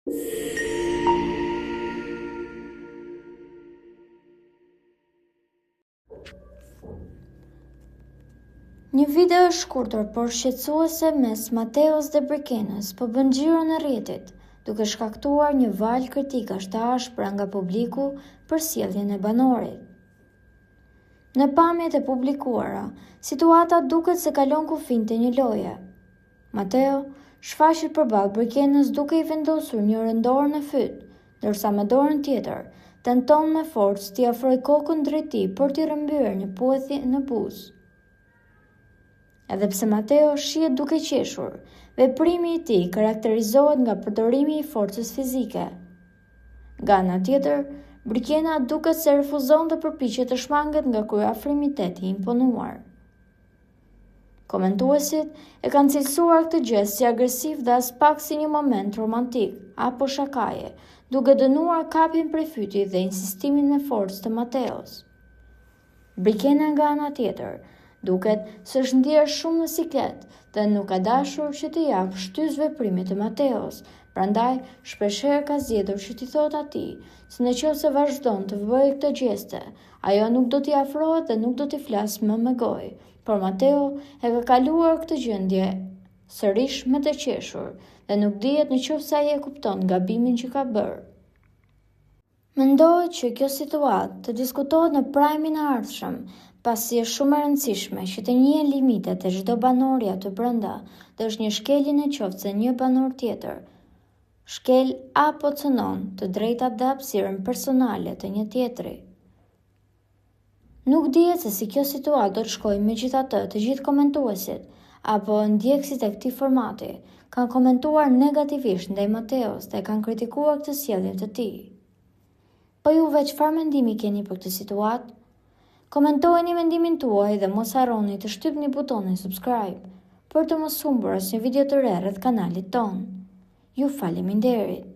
Një video shkurtër por shqetësuese mes Mateos dhe Brikenës po bën xhiro në rrjetit, duke shkaktuar një valë kritikash të ashpra nga publiku për sjelljen e banorit. Në pamjet e publikuara, situata duket se kalon kufin të një loje. Mateo shfaqet përballë Brikenës duke i vendosur një dorë në fyt, ndërsa me dorën tjetër tenton me forcë t'i afrojë kokën drejt tij për t'i rrëmbyer një puethje në buzë. Edhe pse Mateo shihet duke qeshur, veprimi i tij karakterizohet nga përdorimi i forcës fizike. Nga ana tjetër, Brikena duket se refuzon të përpiqet të shmanget nga kryeafrimi i tij i imponuar. Komentuesit e kanë cilësuar këtë gest si agresiv dhe as pak si një moment romantik apo shakaje, duke dënuar kapjen prej fytit dhe insistimin me forcë të Mateos. Brikena nga ana tjetër duket se është ndjerë shumë në siklet dhe nuk ka dashur që të japë shtys veprimit të Mateos, prandaj shpeshherë ka zgjedhur që t'i thotë atij se nëse vazhdon të bëjë këtë gjeste, ajo nuk do t'i afrohet dhe nuk do t'i flasë më me gojë, por Mateo e ka kaluar këtë gjendje sërish me të qeshur dhe nuk dihet nëse ai e kupton gabimin që ka bërë. Mendohet që kjo situatë të diskutohet në prajmin e ardhshëm, pasi është shumë e rëndësishme që të njihen limitet e çdo banori aty brenda dhe është një shkelje në qoftë se një banor tjetër shkel apo cënon të drejtat dhe hapësirën personale të një tjetri. Nuk dihet se si kjo situatë do të shkojë, megjithatë, të gjithë komentuesit apo ndjekësit e këtij formati kanë komentuar negativisht ndaj Mateos dhe kanë kritikuar këtë sjellje të tij. Po juve çfarë mendimi keni për këtë situatë? Komentojeni mendimin tuaj dhe mos harroni të shtypni butonin subscribe për të mos humbur asnjë video të re rreth kanalit ton. Ju faleminderit.